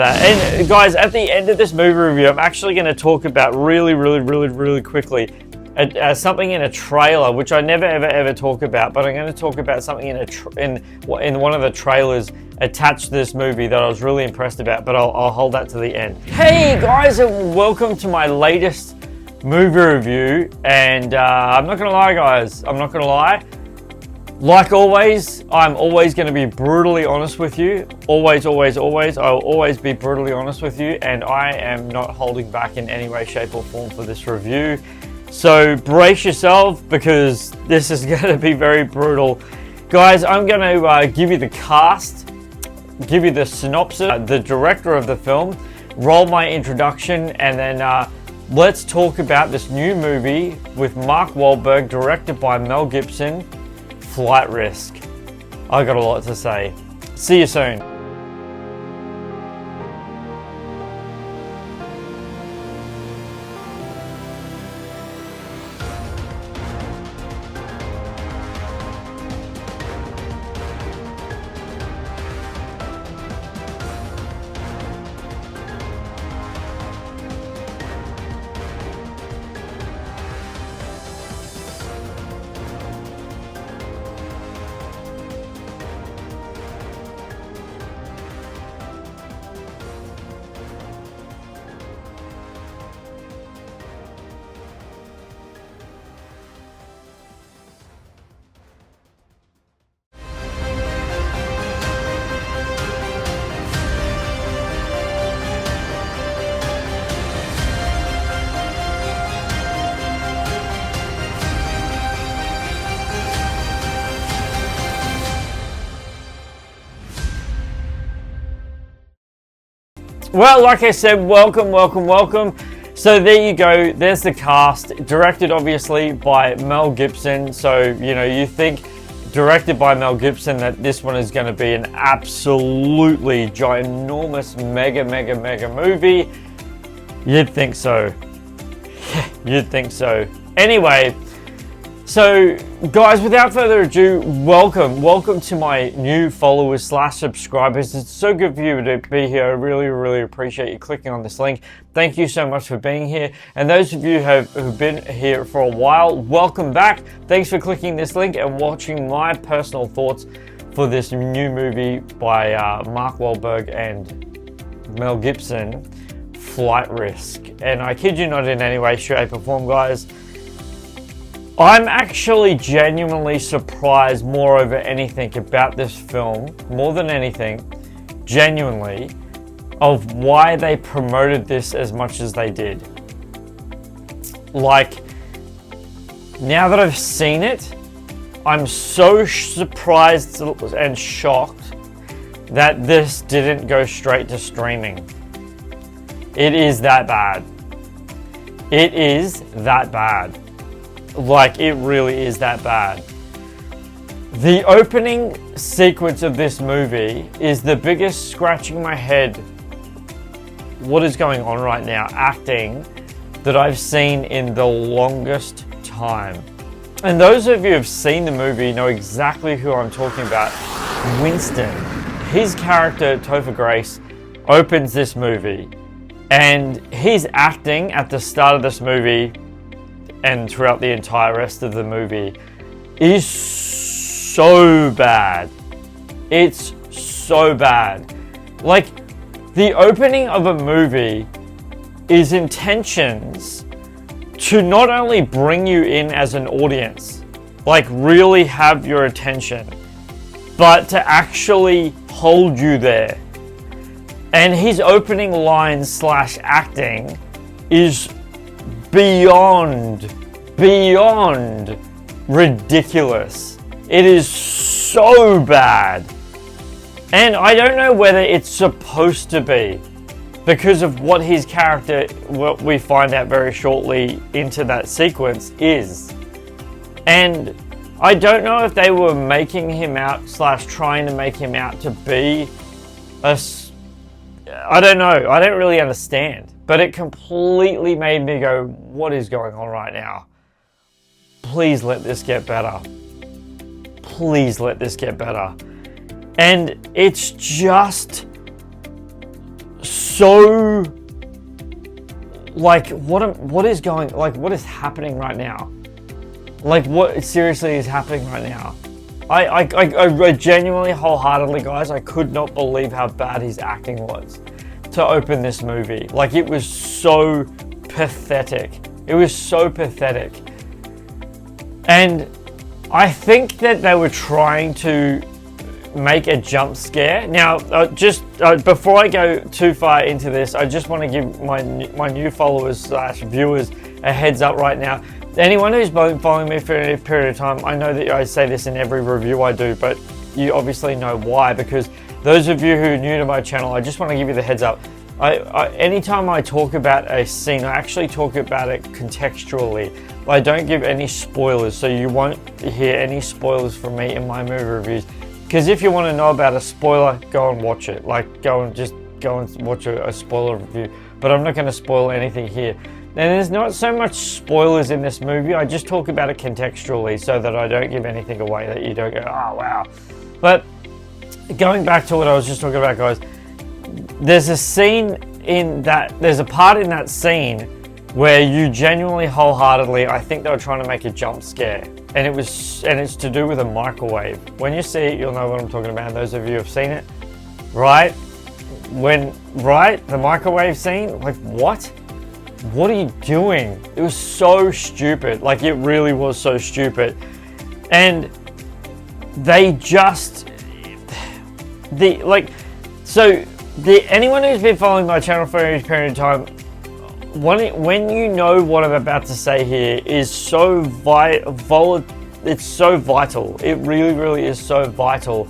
And guys, at the end of this movie review, I'm actually going to talk about really quickly something in a trailer, which I never ever talk about, but I'm going to talk about something in one of the trailers attached to this movie that I was really impressed about, but I'll hold that to the end. Hey guys, and welcome to my latest movie review. And I'm not going to lie, guys, I'm not going to lie. Like always, I'm always going to be brutally honest with you. Always. I'll always be brutally honest with you, and I am not holding back in any way, shape, or form for this review. So brace yourself, because this is going to be very brutal. Guys, I'm going to give you the cast, give you the synopsis, the director of the film, roll my introduction, and then let's talk about this new movie with Mark Wahlberg, directed by Mel Gibson, Flight Risk. I got a lot to say. See you soon. Well, like I said, welcome. So there you go, there's the cast, directed obviously by Mel Gibson. So, you know, you think directed by Mel Gibson that this one is going to be an absolutely ginormous mega movie. You'd think so. You'd think so. Anyway, so guys, without further ado, welcome to my new followers / subscribers. It's so good for you to be here. I really appreciate you clicking on this link. Thank you so much for being here. And those of you who've been here for a while, welcome back. Thanks for clicking this link and watching my personal thoughts for this new movie by Mark Wahlberg and Mel Gibson, Flight Risk. And I kid you not, in any way, shape or form, guys, I'm actually genuinely surprised more over anything about this film, more than anything, genuinely, of why they promoted this as much as they did. Like, now that I've seen it, I'm so surprised and shocked that this didn't go straight to streaming. It is that bad. It is that bad. Like, it really is that bad. The opening sequence of this movie is the biggest scratching my head, what is going on right now, acting, that I've seen in the longest time. And those of you who have seen the movie know exactly who I'm talking about. Winston, his character, Topher Grace, opens this movie, and his acting at the start of this movie and throughout the entire rest of the movie is so bad. It's so bad. Like, the opening of a movie is intentions to not only bring you in as an audience, like really have your attention, but to actually hold you there. And his opening line / acting is beyond ridiculous. It is so bad. And I don't know whether it's supposed to be, because of what his character, what we find out very shortly into that sequence, is. And I don't know if they were making him out / trying to make him out to be I don't know. I don't really understand. But it completely made me go, what is going on right now? Please let this get better. Please let this get better. And it's just so like what is happening right now? Like, what seriously is happening right now? I genuinely, wholeheartedly, guys, I could not believe how bad his acting was to open this movie. Like, it was so pathetic. It was so pathetic. And I think that they were trying to make a jump scare. Now, before I go too far into this, I just want to give my new followers / viewers a heads up right now. Anyone who's been following me for a period of time, I know that I say this in every review I do, but you obviously know why, because those of you who are new to my channel, I just want to give you the heads up. Anytime I talk about a scene, I actually talk about it contextually. I don't give any spoilers, so you won't hear any spoilers from me in my movie reviews. Because if you want to know about a spoiler, go and watch it. Like, go and watch a spoiler review. But I'm not going to spoil anything here. And there's not so much spoilers in this movie. I just talk about it contextually so that I don't give anything away that you don't go, oh, wow. But going back to what I was just talking about, guys, there's a part in that scene where you genuinely, wholeheartedly, I think they were trying to make a jump scare. And it's to do with a microwave. When you see it, you'll know what I'm talking about. Those of you who have seen it, right? The microwave scene, like, what? What are you doing? It was so stupid. Like, it really was so stupid. And they just, anyone who's been following my channel for any period of time, when you know what I'm about to say here is so it's so vital. It really, really is so vital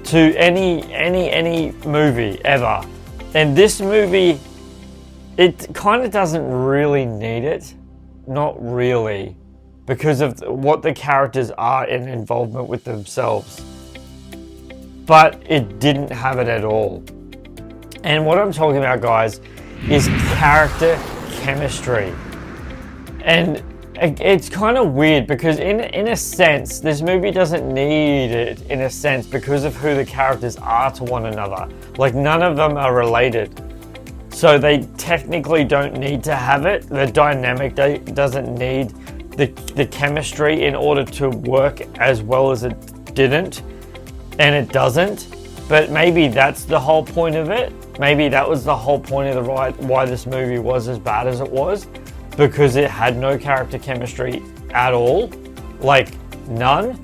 to any movie ever. And this movie, it kind of doesn't really need it. Not really. Because of what the characters are in involvement with themselves. But it didn't have it at all. And what I'm talking about, guys, is character chemistry. And it's kind of weird because in a sense, this movie doesn't need it in a sense because of who the characters are to one another. Like, none of them are related. So they technically don't need to have it. The dynamic doesn't need the chemistry in order to work as well as it didn't. And it doesn't. But maybe that's the whole point of it. Maybe that was the whole point of why this movie was as bad as it was. Because it had no character chemistry at all. Like, none.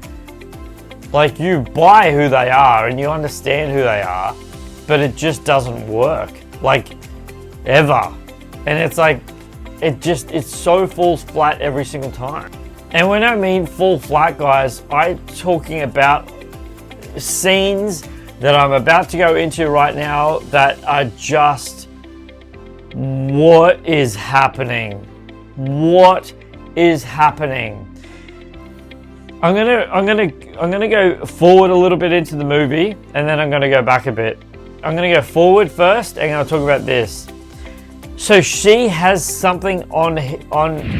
Like, you buy who they are and you understand who they are. But it just doesn't work. Like, ever. And it's like, it so falls flat every single time. And when I mean fall flat, guys, I'm talking about scenes that I'm about to go into right now that are just, what is happening? What is happening? I'm gonna go forward a little bit into the movie, and then I'm gonna go back a bit. I'm gonna go forward first, and I'll talk about this. So she has something on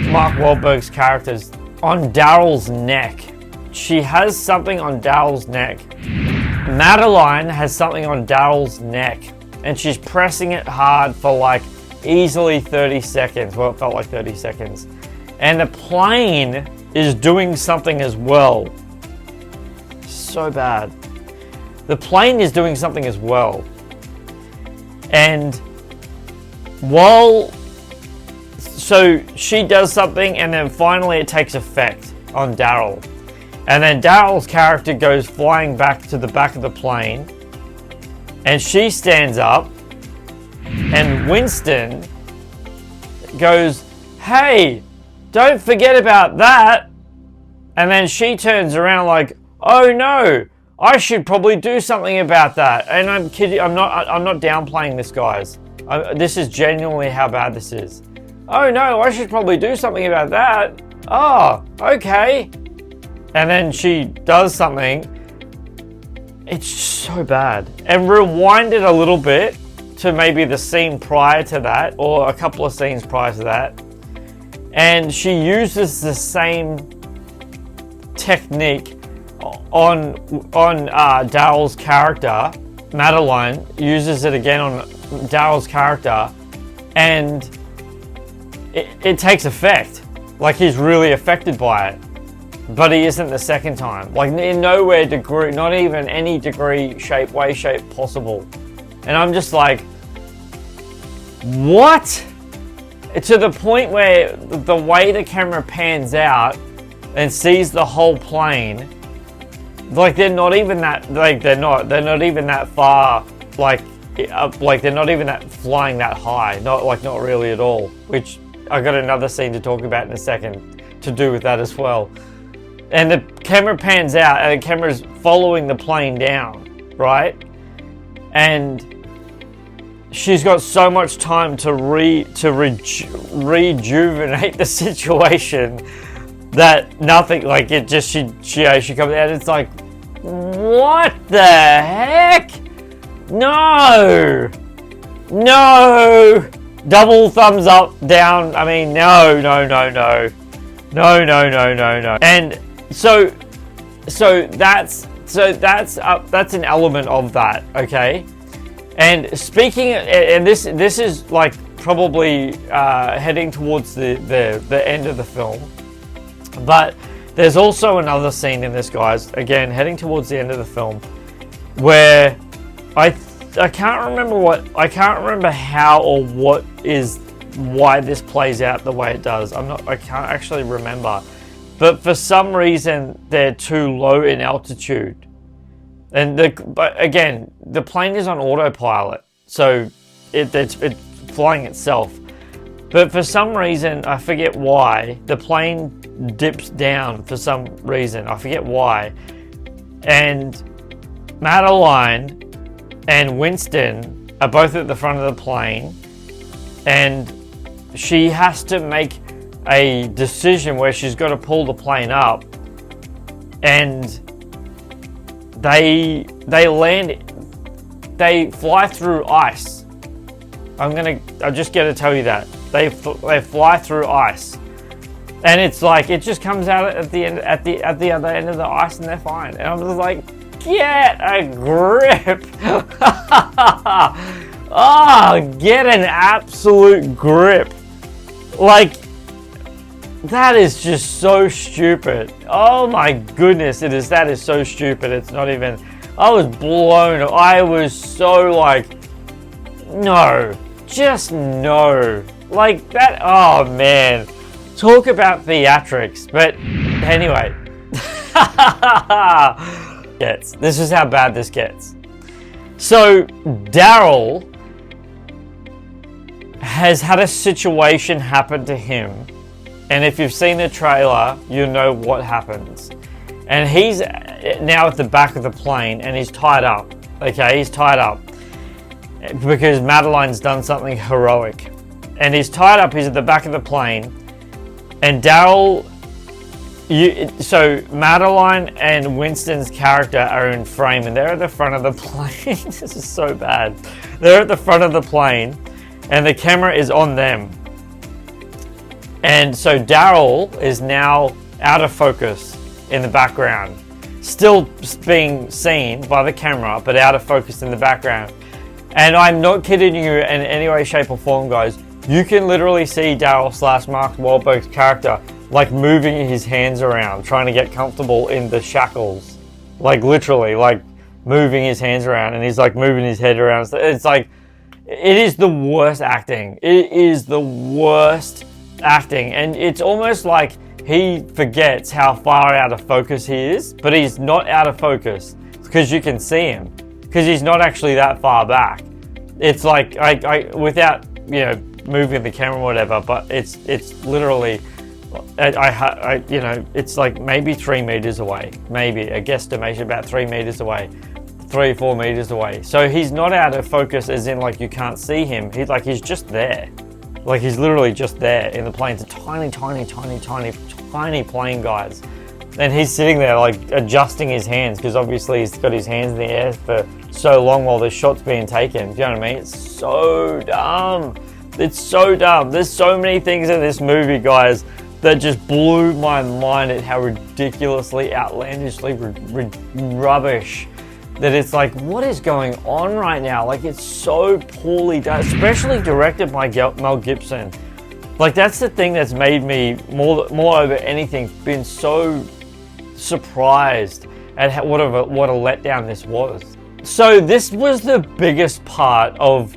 Mark Wahlberg's characters, on Daryl's neck. She has something on Daryl's neck. Madeline has something on Daryl's neck, and she's pressing it hard for like easily 30 seconds. Well, it felt like 30 seconds. And the plane is doing something as well. So bad. The plane is doing something as well. And so she does something, and then finally it takes effect on Daryl. And then Daryl's character goes flying back to the back of the plane, and she stands up, and Winston goes, "Hey, don't forget about that." And then she turns around like, "Oh no, I should probably do something about that." And I'm kidding, I'm not downplaying this, guys. This is genuinely how bad this is. "Oh no, I should probably do something about that." "Oh, okay." And then she does something. It's so bad. And rewind it a little bit to maybe the scene prior to that, or a couple of scenes prior to that. And she uses the same technique on Daryl's character. Madeline uses it again Daryl's character, and it takes effect. Like, he's really affected by it. But he isn't the second time. Like, in nowhere degree, not even any degree, shape, way, shape possible. And I'm just like, what? To the point where the way the camera pans out and sees the whole plane, like, they're not even that, like, they're not even that far, like they're not even that flying that high. Not really at all. Which I got another scene to talk about in a second to do with that as well. And the camera pans out, and the camera's following the plane down, right? And she's got so much time to rejuvenate the situation that nothing, like, it just, she comes out, it's like, what the heck? No! Double thumbs up, down, I mean, no. And so that's an element of that, okay? And speaking, and this is like probably heading towards the end of the film, but there's also another scene in this, guys, again heading towards the end of the film, where I can't remember how or why this plays out the way it does. I can't actually remember, but for some reason they're too low in altitude. But again, the plane is on autopilot, so it's flying itself. But for some reason, I forget why, the plane dips down for some reason. I forget why. And Madeline and Winston are both at the front of the plane, and she has to make a decision where she's got to pull the plane up, and they fly through ice. I'm just gonna tell you that they fly through ice, and it's like it just comes out at the other end of the ice, and they're fine. And I'm just like, get a grip! Get an absolute grip! Like, that is just so stupid. Oh my goodness, that is so stupid. It's not even, I was blown. I was so like, no, just no. Like that, oh man. Talk about theatrics. But anyway. This is how bad this gets. So Daryl has had a situation happen to him. And if you've seen the trailer, you know what happens. And he's now at the back of the plane, and he's tied up. Okay, he's tied up because Madeline's done something heroic. And he's tied up, he's at the back of the plane. And Daryl, so Madeline and Winston's character are in frame, and they're at the front of the plane. This is so bad. They're at the front of the plane, and the camera is on them. And so Daryl is now out of focus in the background. Still being seen by the camera, but out of focus in the background. And I'm not kidding you in any way, shape or form, guys. You can literally see Daryl / Mark Wahlberg's character like moving his hands around, trying to get comfortable in the shackles. Like literally, like moving his hands around, and he's like moving his head around. It's like, it is the worst acting. It is the worst acting, and it's almost like he forgets how far out of focus he is, but he's not out of focus because you can see him, because he's not actually that far back. It's like I without moving the camera or whatever, but it's literally it's like maybe 3 meters away, maybe a guesstimation about 3 meters away, 3-4 meters away. So he's not out of focus as in like you can't see him. He's just there. Like, he's literally just there in the plane. It's a tiny plane, guys. And he's sitting there, like, adjusting his hands, because obviously he's got his hands in the air for so long while the shot's being taken. Do you know what I mean? It's so dumb. It's so dumb. There's so many things in this movie, guys, that just blew my mind at how ridiculously, outlandishly rubbish that it's like, what is going on right now? Like, it's so poorly done, especially directed by Mel Gibson. Like, that's the thing that's made me more over anything been so surprised at what a letdown this was. So this was the biggest part of.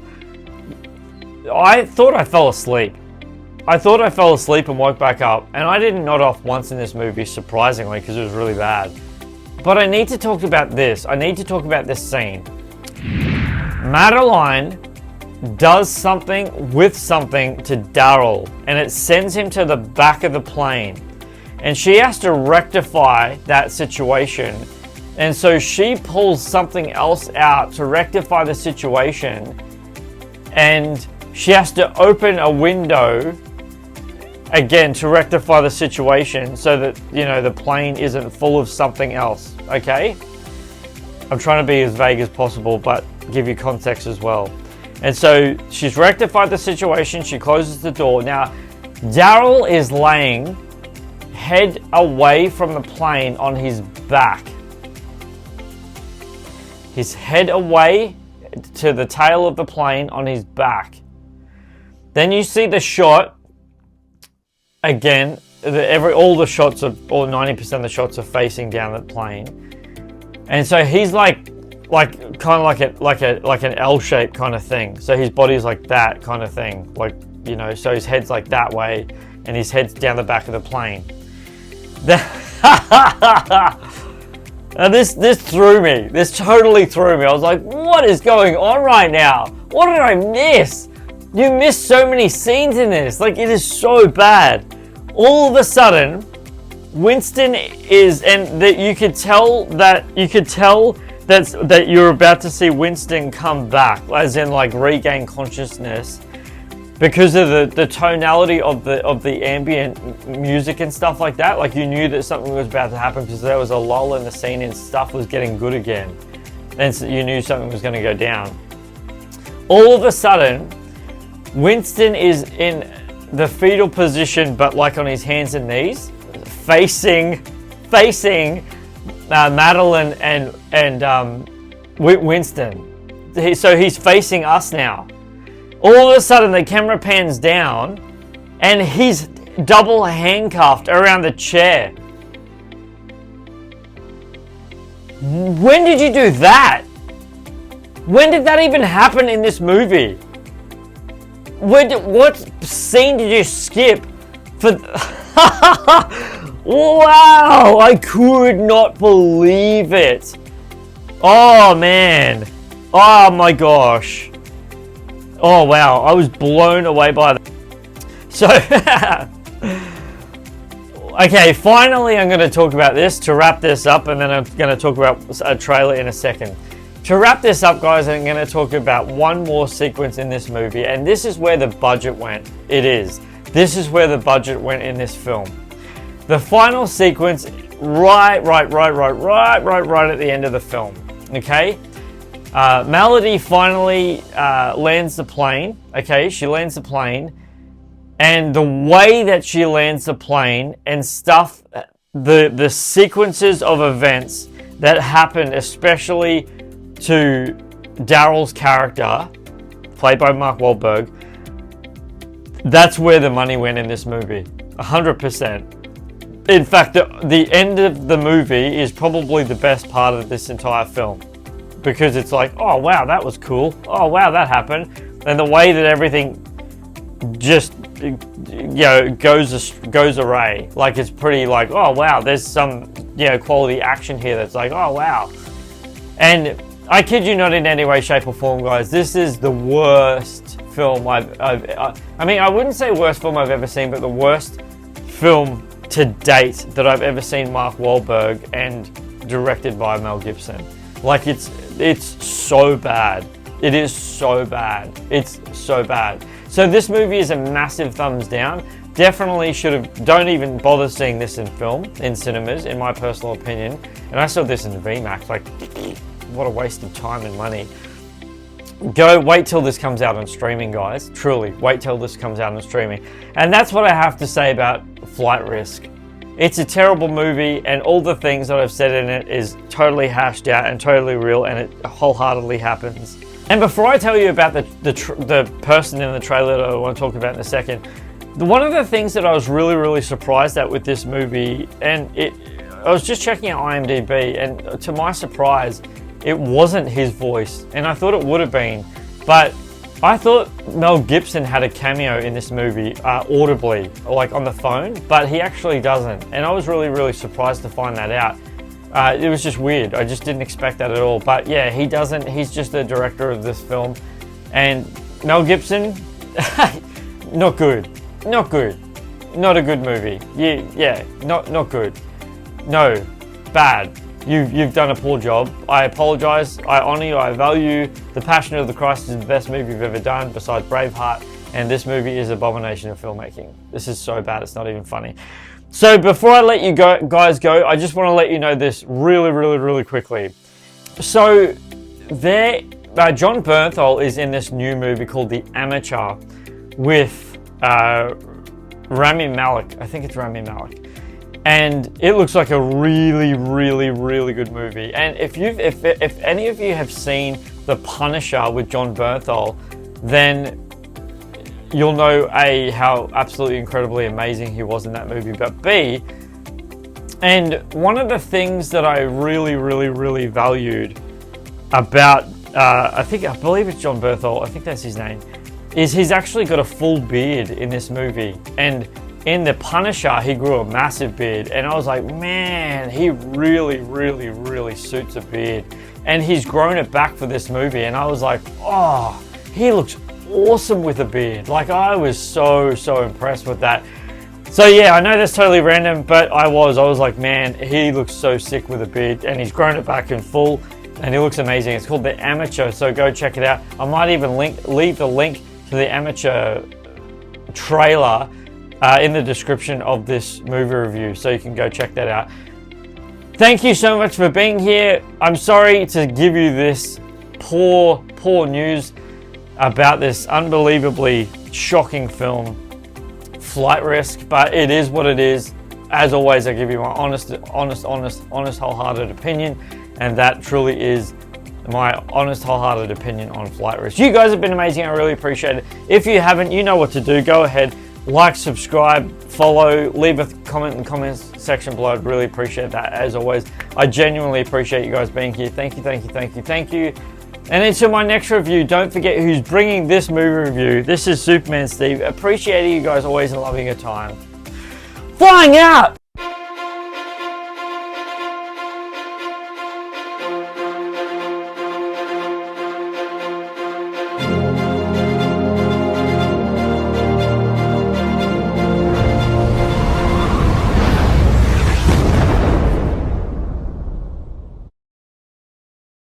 I thought I fell asleep. I thought I fell asleep and woke back up, and I didn't nod off once in this movie, surprisingly, because it was really bad. But I need to talk about this. I need to talk about this scene. Madeline does something with something to Daryl, and it sends him to the back of the plane. And she has to rectify that situation. And so she pulls something else out to rectify the situation. And she has to open a window again to rectify the situation so that, you know, the plane isn't full of something else. Okay? I'm trying to be as vague as possible, but give you context as well. And so she's rectified the situation. She closes the door. Now, Daryl is laying head away from the plane on his back. His head away to the tail of the plane on his back. Then you see the shot. Again, all the shots or 90% of the shots are facing down the plane. And so he's like kind of like an L shape kind of thing. So his body's like that kind of thing. Like, you know, so his head's like that way and his head's down the back of the plane. And this threw me. This totally threw me. I was like, what is going on right now? What did I miss? You missed so many scenes in this. Like, it is so bad. All of a sudden, Winston is, and that you could tell that you're about to see Winston come back, as in like regain consciousness, because of the tonality of the ambient music and stuff like that. Like, you knew that something was about to happen because there was a lull in the scene and stuff was getting good again, and so you knew something was going to go down. All of a sudden, Winston is in the fetal position, but like on his hands and knees, facing Madeline and Winston. So he's facing us now. All of a sudden, the camera pans down, and he's double handcuffed around the chair. When did you do that? When did that even happen in this movie? What scene did you skip for? Wow, I could not believe it. Oh man. Oh my gosh. Oh wow, I was blown away by that. So, okay, finally I'm going to talk about this to wrap this up, and then I'm going to talk about a trailer in a second. To wrap this up, guys, I'm going to talk about one more sequence in this movie, and this is where the budget went. It is. This is where the budget went in this film. The final sequence, right at the end of the film, okay? Melody finally lands the plane, okay? She lands the plane, and the way that she lands the plane and stuff, the sequences of events that happen, especially to Daryl's character, played by Mark Wahlberg, that's where the money went in this movie, 100%. In fact, the end of the movie is probably the best part of this entire film, because it's like, oh wow, that was cool. Oh wow, that happened. And the way that everything just, you know, goes array. Like, it's pretty like, oh wow, there's some, you know, quality action here that's like, oh wow. And I kid you not, in any way, shape or form, guys, this is the worst film I mean, I wouldn't say worst film I've ever seen, but the worst film to date that I've ever seen Mark Wahlberg, and directed by Mel Gibson. Like, it's so bad. It is so bad. It's so bad. So this movie is a massive thumbs down. Definitely don't even bother seeing this in film, in cinemas, in my personal opinion. And I saw this in VMAX, like, what a waste of time and money. Wait till this comes out on streaming, guys. Truly, wait till this comes out on streaming. And that's what I have to say about Flight Risk. It's a terrible movie, and all the things that I've said in it is totally hashed out and totally real, and it wholeheartedly happens. And before I tell you about the person in the trailer that I want to talk about in a second, one of the things that I was really surprised at with this movie, and I was just checking out IMDb, and to my surprise, it wasn't his voice, and I thought it would have been, but I thought Mel Gibson had a cameo in this movie audibly, like on the phone, but he actually doesn't, and I was really surprised to find that out. It was just weird. I just didn't expect that at all, but yeah, he doesn't. He's just the director of this film, and Mel Gibson, not good, not a good movie. Yeah, not good. No, bad. You've done a poor job. I apologize. I honor you. I value. The Passion of the Christ is the best movie you've ever done, besides Braveheart. And this movie is an abomination of filmmaking. This is so bad. It's not even funny. So before I let you guys go, I just want to let you know this really quickly. So John Bernthal is in this new movie called The Amateur with Rami Malek. I think it's Rami Malek. And it looks like a really good movie. And if any of you have seen The Punisher with John Bernthal, then you'll know A, how absolutely incredibly amazing he was in that movie, but B, and one of the things that I really valued about I believe it's John Bernthal, I think that's his name, is he's actually got a full beard in this movie. And in The Punisher, he grew a massive beard, and I was like, man, he really suits a beard. And he's grown it back for this movie, and I was like, oh, he looks awesome with a beard. Like, I was so impressed with that. So yeah, I know that's totally random, but I was like, man, he looks so sick with a beard, and he's grown it back in full, and he looks amazing. It's called The Amateur, so go check it out. I might even leave the link to The Amateur trailer in the description of this movie review, so you can go check that out. Thank you so much for being here. I'm sorry to give you this poor news about this unbelievably shocking film, Flight Risk, but it is what it is. As always, I give you my honest, wholehearted opinion, and that truly is my honest, wholehearted opinion on Flight Risk. You guys have been amazing. I really appreciate it. If you haven't, you know what to do. Go ahead. Like, subscribe, follow, leave a comment in the comments section below. I'd really appreciate that, as always. I genuinely appreciate you guys being here. Thank you. And until my next review, don't forget who's bringing this movie review. This is Superman Steve. Appreciating you guys always and loving your time. Flying out!